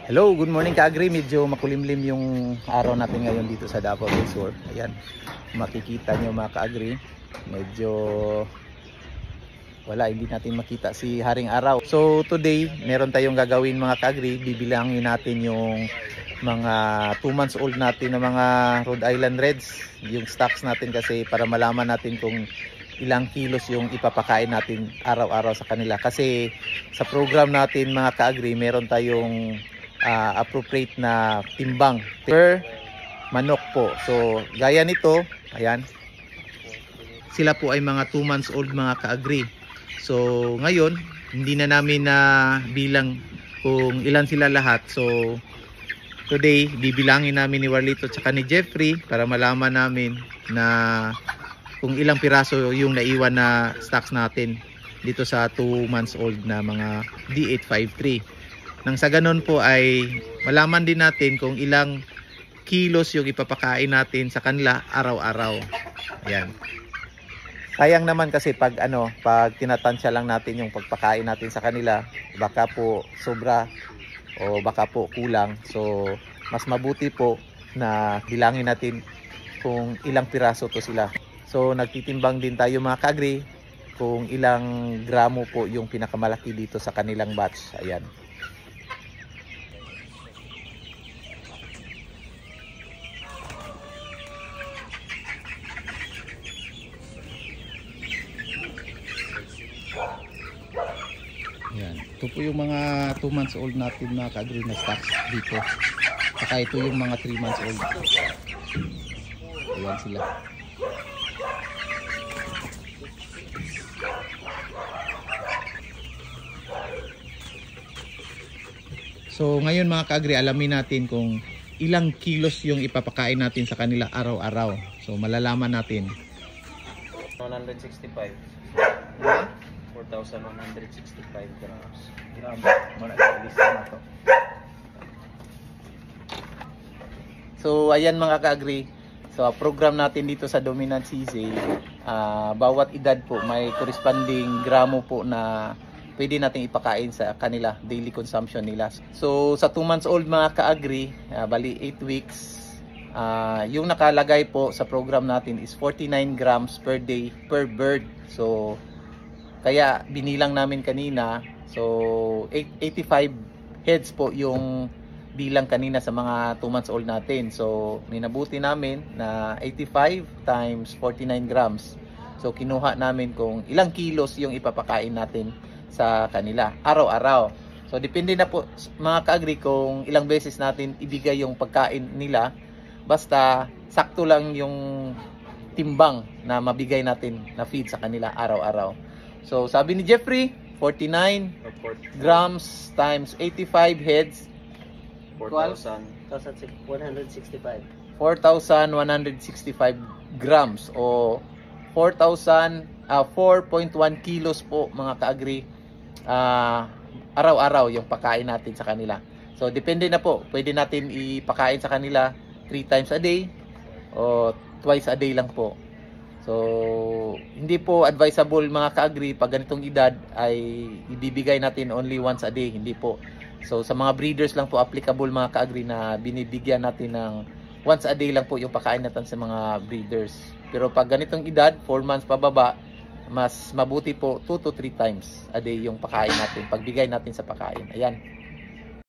Hello, good morning ka-agri. Medyo makulimlim yung araw natin ngayon dito sa Davao del Sur. Ayan, makikita nyo mga ka-agri. Medyo wala, hindi natin makita si Haring Araw. So today, meron tayong gagawin mga ka-agri. Bibilangin natin yung mga 2 months old natin na mga Rhode Island Reds. Yung stocks natin kasi para malaman natin kung ilang kilos yung ipapakain natin araw-araw sa kanila. Kasi sa program natin mga ka-agri, meron tayong appropriate na timbang per manok po. So gaya nito, ayan, sila po ay mga 2 months old mga ka-agri. So ngayon hindi na namin na bilang kung ilan sila lahat. So today bibilangin namin ni Warlito at ni Jeffrey para malaman namin na kung ilang piraso yung naiwan na stocks natin dito sa 2 months old na mga D853. Nang sa ganun po ay malaman din natin kung ilang kilos yung ipapakain natin sa kanila araw-araw. Ayan. Sayang naman kasi pag tinatansya lang natin yung pagpakain natin sa kanila, baka po sobra o baka po kulang. So mas mabuti po na bilangin natin kung ilang piraso to sila. So nagtitimbang din tayo mga ka-agri kung ilang gramo po yung pinakamalaki dito sa kanilang batch. Ayan. Yan. Ito po yung mga 2 months old natin mga ka-agri na stocks dito. Saka ito yung mga 3 months old. Ayan sila. So ngayon mga ka-agri, alamin natin kung ilang kilos yung ipapakain natin sa kanila araw-araw. So malalaman natin. 165. 4,165 grams. So ayan mga ka-agri. So program natin dito sa Dominant CZ, bawat edad po may corresponding gramo po na pwede natin ipakain sa kanila, daily consumption nila. So sa 2 months old mga ka-agri, bali 8 weeks, yung nakalagay po sa program natin is 49 grams per day per bird. So kaya binilang namin kanina, so 85 heads po yung bilang kanina sa mga 2 months old natin. So minabuti namin na 85 times 49 grams. So kinuha namin kung ilang kilos yung ipapakain natin sa kanila araw-araw. So depende na po mga ka-agri kung ilang beses natin ibigay yung pagkain nila. Basta sakto lang yung timbang na mabigay natin na feed sa kanila araw-araw. So sabi ni Jeffrey, 49 grams times 85 heads, 4,165. 4,165 grams o 4.1 kilos po mga ka-agri, araw-araw yung pakain natin sa kanila. So depende na po, pwede natin ipakain sa kanila 3 times a day o twice a day lang po. So hindi po advisable mga ka-agri pag ganitong edad ay ibibigay natin only once a day, hindi po. So sa mga breeders lang po applicable mga ka-agri na binibigyan natin ng once a day lang po yung pakain natin sa mga breeders. Pero pag ganitong edad, 4 months pababa, mas mabuti po 2 to 3 times a day yung pakain natin, pagbigay natin sa pakain. Ayan.